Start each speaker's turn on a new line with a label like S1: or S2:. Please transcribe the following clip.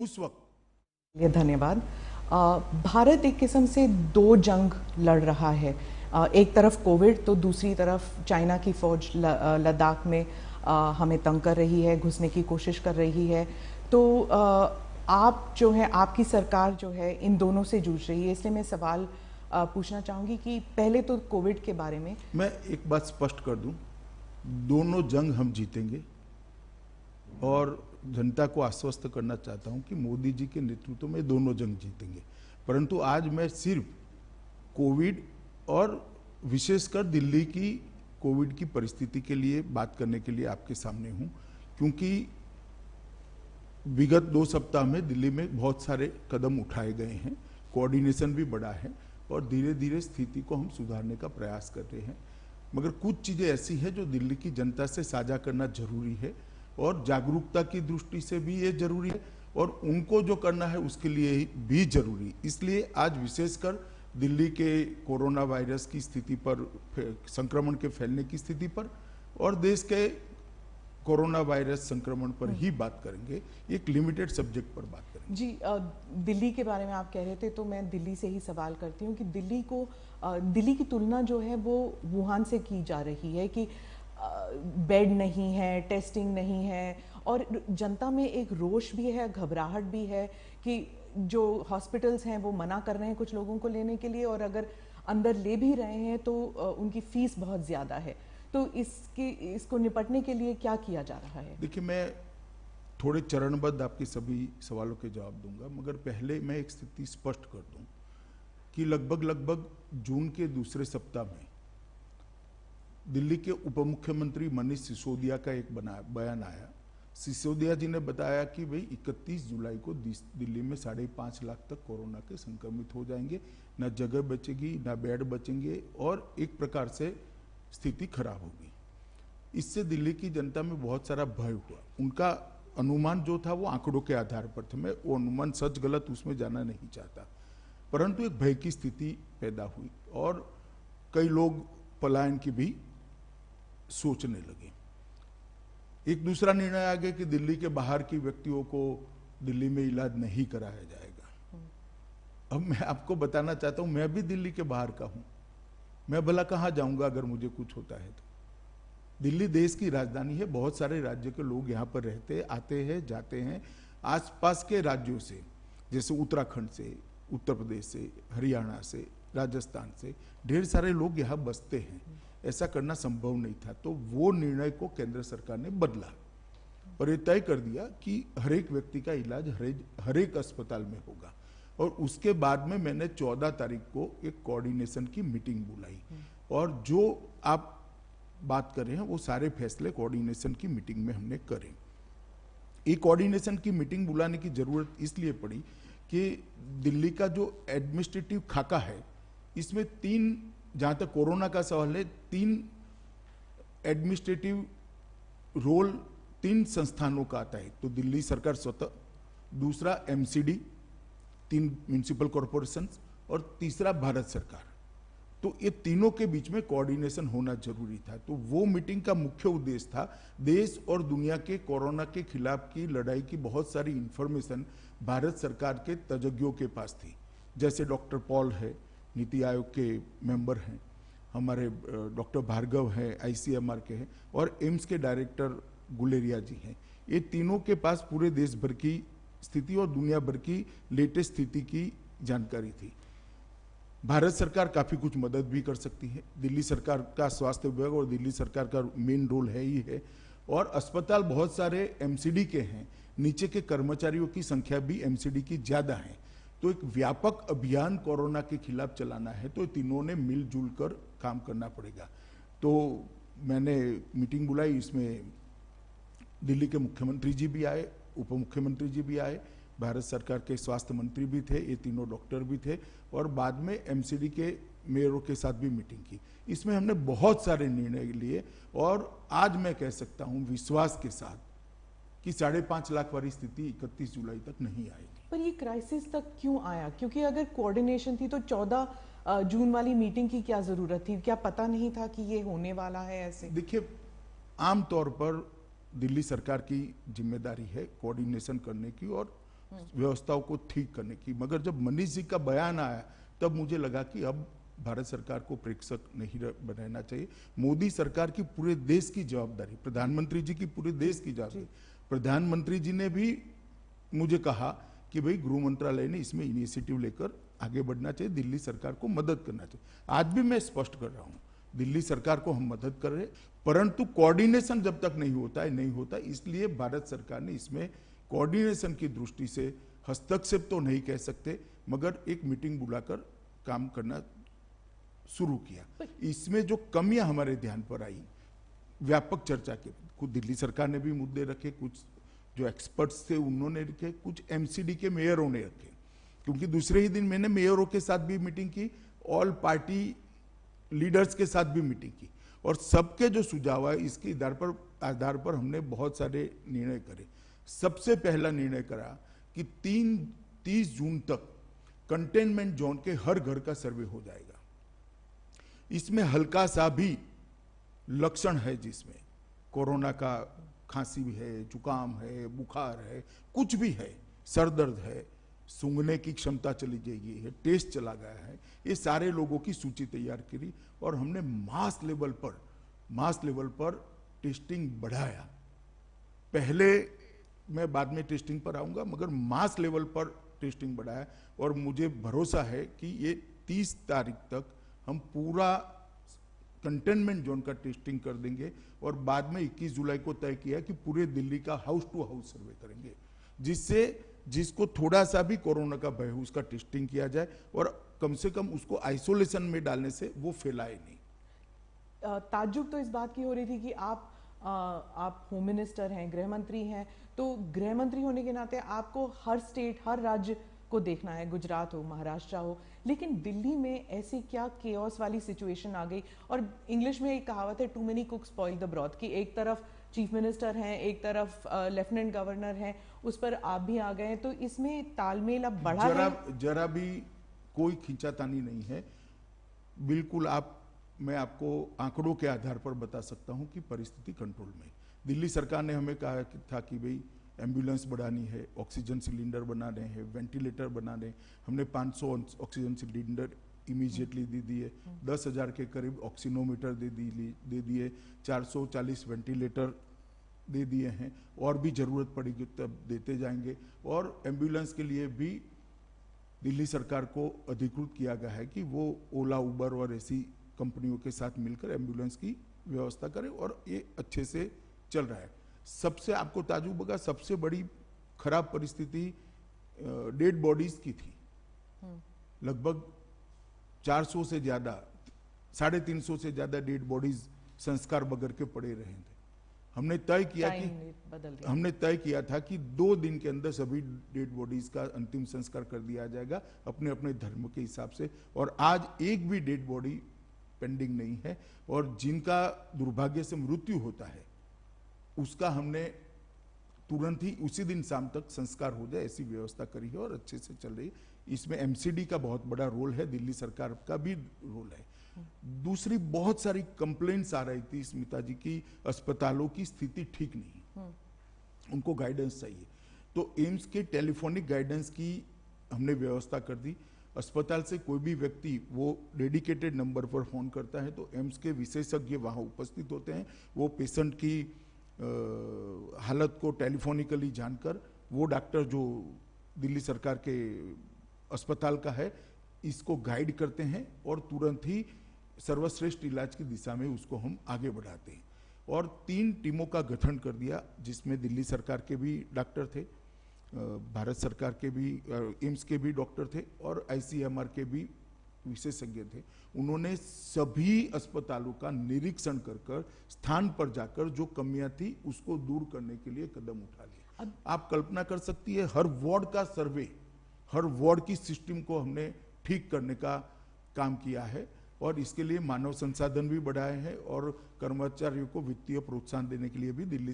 S1: उस वक्त।
S2: ये धन्यवाद। भारत एक किस्म से दो जंग लड़ रहा है, एक तरफ कोविड तो दूसरी तरफ चाइना की फौज लद्दाख में हमें तंग कर रही है, घुसने की कोशिश कर रही है। तो आप जो है, आपकी सरकार जो है इन दोनों से जूझ रही है, इसलिए मैं सवाल पूछना चाहूँगी कि पहले तो कोविड के बारे में।
S1: मैं एक बात स्पष्ट कर दूं, दोनों जंग हम जीतेंगे और जनता को आश्वस्त करना चाहता हूं कि मोदी जी के नेतृत्व में दोनों जंग जीतेंगे। परंतु आज मैं सिर्फ कोविड और विशेषकर दिल्ली की कोविड की परिस्थिति के लिए बात करने के लिए आपके सामने हूं, क्योंकि विगत 2 सप्ताह में दिल्ली में बहुत सारे कदम उठाए गए हैं, कोऑर्डिनेशन भी बढ़ा है और धीरे धीरे स्थिति को हम सुधारने का प्रयास कर रहे हैं। मगर कुछ चीज़ें ऐसी हैं जो दिल्ली की जनता से साझा करना जरूरी है और जागरूकता की दृष्टि से भी ये जरूरी है और उनको जो करना है उसके लिए भी जरूरी। इसलिए आज विशेषकर दिल्ली के कोरोना वायरस की स्थिति पर, संक्रमण के फैलने की स्थिति पर और देश के कोरोना वायरस संक्रमण पर ही बात करेंगे, एक लिमिटेड सब्जेक्ट पर बात करेंगे।
S2: जी, दिल्ली के बारे में आप कह रहे थे तो मैं दिल्ली से ही सवाल करती हूँ कि दिल्ली की तुलना जो है वो वुहान से की जा रही है कि बेड नहीं है, टेस्टिंग नहीं है और जनता में एक रोष भी है, घबराहट भी है कि जो हॉस्पिटल्स हैं वो मना कर रहे हैं कुछ लोगों को लेने के लिए और अगर अंदर ले भी रहे हैं तो उनकी फीस बहुत ज़्यादा है। तो इसको निपटने के लिए क्या किया जा रहा है?
S1: देखिए, मैं थोड़े चरणबद्ध आपके सभी सवालों के जवाब दूंगा, मगर पहले मैं एक स्थिति स्पष्ट कर दूं कि लगभग जून के दूसरे सप्ताह में दिल्ली के उप मुख्यमंत्री मनीष सिसोदिया का एक बयान आया। सिसोदिया जी ने बताया कि भाई 31 जुलाई को दिल्ली में 5.5 लाख तक कोरोना के संक्रमित हो जाएंगे, न जगह बचेगी न बेड बचेंगे और एक प्रकार से स्थिति खराब होगी। इससे दिल्ली की जनता में बहुत सारा भय हुआ। उनका अनुमान जो था वो आंकड़ों के आधार पर था, मैं वो अनुमान सच गलत उसमें जाना नहीं चाहता, परंतु एक भय की स्थिति पैदा हुई और कई लोग पलायन की भी सोचने लगे। एक दूसरा निर्णय आ गया कि दिल्ली के बाहर की व्यक्तियों को दिल्ली में इलाज नहीं कराया जाएगा। अब मैं आपको बताना चाहता हूं, मैं भी दिल्ली के बाहर का हूं, मैं भला कहां जाऊंगा अगर मुझे कुछ होता है तो। दिल्ली देश की राजधानी है, बहुत सारे राज्य के लोग यहाँ पर रहते, आते हैं, जाते हैं। आसपास के राज्यों से, जैसे उत्तराखंड से, उत्तर प्रदेश से, हरियाणा से, राजस्थान से ढेर सारे लोग यहाँ बसते हैं। ऐसा करना संभव नहीं था, तो वो निर्णय को केंद्र सरकार ने बदला और ये तय कर दिया कि हर एक व्यक्ति का इलाज हर एक अस्पताल में होगा। और उसके बाद में मैंने 14 तारीख को एक कोऑर्डिनेशन की मीटिंग बुलाई और जो आप बात कर रहे हैं वो सारे फैसले कोऑर्डिनेशन की मीटिंग में हमने करे। एक कोऑर्डिनेशन की मीटिंग बुलाने की जरूरत इसलिए पड़ी कि दिल्ली का जो एडमिनिस्ट्रेटिव खाका है, इसमें 3, जहां तक कोरोना का सवाल है, 3 एडमिनिस्ट्रेटिव रोल 3 संस्थानों का आता है। तो दिल्ली सरकार स्वतः, दूसरा एमसीडी, 3 म्युनिसिपल कॉरपोरेशन और तीसरा भारत सरकार। तो ये तीनों के बीच में कोऑर्डिनेशन होना जरूरी था। तो वो मीटिंग का मुख्य उद्देश्य था, देश और दुनिया के कोरोना के खिलाफ की लड़ाई की बहुत सारी इंफॉर्मेशन भारत सरकार के तज्ञों के पास थी। जैसे डॉक्टर पॉल है, नीति आयोग के मेंबर हैं, हमारे डॉक्टर भार्गव हैं, आईसीएमआर के हैं और एम्स के डायरेक्टर गुलेरिया जी हैं। ये तीनों के पास पूरे देश भर की स्थिति और दुनिया भर की लेटेस्ट स्थिति की जानकारी थी। भारत सरकार काफी कुछ मदद भी कर सकती है। दिल्ली सरकार का स्वास्थ्य विभाग और दिल्ली सरकार का मेन रोल है ही है और अस्पताल बहुत सारे एमसीडी के हैं, नीचे के कर्मचारियों की संख्या भी एमसीडी की ज्यादा है। तो एक व्यापक अभियान कोरोना के खिलाफ चलाना है तो तीनों ने मिलजुल कर काम करना पड़ेगा। तो मैंने मीटिंग बुलाई, इसमें दिल्ली के मुख्यमंत्री जी भी आए, उप मुख्यमंत्री जी भी आए, भारत सरकार के स्वास्थ्य मंत्री भी थे, ये तीनों डॉक्टर भी थे और बाद में एमसीडी के मेयरों के साथ भी मीटिंग की। इसमें हमने बहुत सारे निर्णय लिए और आज मैं कह सकता हूं विश्वास के साथ कि 5.5 लाख वाली स्थिति 31 जुलाई तक नहीं आएगी।
S2: पर ये क्राइसिस तक क्यों आया? क्योंकि अगर कोऑर्डिनेशन थी तो 14 जून वाली मीटिंग की क्या जरूरत थी? क्या पता नहीं था कि ये होने वाला है ऐसे?
S1: देखिए, आमतौर पर दिल्ली सरकार की जिम्मेदारी है कोऑर्डिनेशन करने की और व्यवस्थाओं को ठीक करने की। मगर जब मनीष जी का बयान आया तब मुझे लगा कि अब भारत सरकार को प्रेक्षक नहीं बनाना चाहिए। मोदी सरकार की पूरे देश की जवाबदारी, प्रधानमंत्री जी की पूरे देश की जवाबदारी। प्रधानमंत्री जी ने भी मुझे कहा कि भाई गृह मंत्रालय ने इसमें इनिशिएटिव लेकर आगे बढ़ना चाहिए, दिल्ली सरकार को मदद करना चाहिए। आज भी मैं स्पष्ट कर रहा हूं, दिल्ली सरकार को हम मदद कर रहे, परंतु कोऑर्डिनेशन जब तक नहीं होता है नहीं होता, इसलिए भारत सरकार ने इसमें कोऑर्डिनेशन की दृष्टि से हस्तक्षेप तो नहीं कह सकते, मगर एक मीटिंग बुलाकर काम करना शुरू किया। इसमें जो कमियां हमारे ध्यान पर आई, व्यापक चर्चा के कुछ दिल्ली सरकार ने भी मुद्दे रखे, कुछ जो एक्सपर्ट्स थे उन्होंने रखे, कुछ एमसीडी के मेयरों ने रखे, क्योंकि दूसरे ही दिन मैंने मेयरों के साथ भी मीटिंग की, ऑल पार्टी लीडर्स के साथ भी मीटिंग की, और सबके जो सुझाव है इसके आधार पर हमने बहुत सारे निर्णय करे। सबसे पहला निर्णय करा कि 30 जून तक कंटेनमेंट जोन के हर घर का सर्वे हो जाएगा। इसमें हल्का सा भी लक्षण है जिसमें कोरोना का खांसी भी है, जुकाम है, बुखार है, कुछ भी है, सर दर्द है, सूंघने की क्षमता चली गई है, टेस्ट चला गया है, ये सारे लोगों की सूची तैयार करी और हमने मास लेवल पर टेस्टिंग बढ़ाया। पहले मैं बाद में टेस्टिंग पर आऊंगा, मगर मास लेवल पर टेस्टिंग बढ़ाया और मुझे भरोसा है कि ये 30 तारीख तक हम पूरा कंटेनमेंट जोन का टेस्टिंग कर देंगे और बाद में 21 जुलाई को तय किया कि पूरे दिल्ली का हाउस टू हाउस सर्वे करेंगे, जिससे जिसको थोड़ा सा भी कोरोना का भय हो उसका टेस्टिंग किया जाए और कम से कम उसको आइसोलेशन में डालने से वो फैलाए नहीं।
S2: ताज्जुब तो इस बात की हो रही थी कि आप होम मिनिस्टर हैं, गृह मंत्री हैं, तो गृह मंत्री होने के नाते आपको हर स्टेट, हर राज्य को देखना है, गुजरात हो, महाराष्ट्र हो, लेकिन दिल्ली में ऐसी क्या केओस वाली सिचुएशन आ गई। और इंग्लिश में एक कहावत है, too many cooks spoil the broth, कि एक तरफ चीफ मिनिस्टर हैं, एक तरफ लेफ्टिनेंट गवर्नर हैं, उस पर आप भी आ गए हैं, तो इसमें तालमेल अब बढ़ा है?
S1: जरा भी कोई खींचातानी नहीं है, बिल्कुल। मैं आपको आंकड़ों के आधार पर बता सकता हूं कि परिस्थिति कंट्रोल में। दिल्ली सरकार ने हमें कहा था कि भाई एम्बुलेंस बढ़ानी है, ऑक्सीजन सिलेंडर बनाने हैं, वेंटिलेटर बनाने, हमने 500 ऑक्सीजन सिलेंडर इमीडिएटली दे दिए, 10,000 के करीब ऑक्सीनोमीटर दे दिए, 440 वेंटिलेटर दे दिए हैं, और भी जरूरत पड़ेगी तब देते जाएंगे। और एम्बुलेंस के लिए भी दिल्ली सरकार को अधिकृत किया गया है कि वो ओला, उबर और ऐसी कंपनियों के साथ मिलकर एम्बुलेंस की व्यवस्था करे, और ये अच्छे से चल रहा है। सबसे आपको ताजुब होगा, सबसे बड़ी खराब परिस्थिति डेड बॉडीज की थी। लगभग 400 से ज्यादा, 350 से ज्यादा डेड बॉडीज संस्कार बगैर के पड़े रहे थे। हमने तय किया था कि 2 दिन के अंदर सभी डेड बॉडीज का अंतिम संस्कार कर दिया जाएगा अपने अपने धर्म के हिसाब से, और आज एक भी डेड बॉडी पेंडिंग नहीं है। और जिनका दुर्भाग्य से मृत्यु होता है उसका हमने तुरंत ही उसी दिन शाम तक संस्कार हो जाए ऐसी व्यवस्था करी है और अच्छे से चल रही है। इसमें एमसीडी का बहुत बड़ा रोल है, दिल्ली सरकार का भी रोल है। दूसरी बहुत सारी कंप्लेंट्स आ रही थी स्मिता जी की, अस्पतालों की स्थिति ठीक नहीं, उनको गाइडेंस चाहिए, तो एम्स के टेलीफोनिक गाइडेंस की हमने व्यवस्था कर दी। अस्पताल से कोई भी व्यक्ति वो डेडिकेटेड नंबर पर फोन करता है तो एम्स के विशेषज्ञ वहां उपस्थित होते हैं, वो पेशेंट की हालत को टेलीफोनिकली जानकर वो डॉक्टर जो दिल्ली सरकार के अस्पताल का है इसको गाइड करते हैं और तुरंत ही सर्वश्रेष्ठ इलाज की दिशा में उसको हम आगे बढ़ाते हैं। और 3 टीमों का गठन कर दिया जिसमें दिल्ली सरकार के भी डॉक्टर थे, भारत सरकार के भी, एम्स के भी डॉक्टर थे और आईसीएमआर के भी विशेषज्ञ थे। उन्होंने सभी अस्पतालों का निरीक्षण कर स्थान पर जाकर जो कमियां थी उसको दूर करने के लिए कदम उठा लिए। आप कल्पना कर सकती है, हर वार्ड का सर्वे, हर वार्ड की सिस्टम को हमने ठीक करने का काम किया है और इसके लिए मानव संसाधन भी बढ़ाए हैं और कर्मचारियों को वित्तीय प्रोत्साहन देने के लिए भी दिल्ली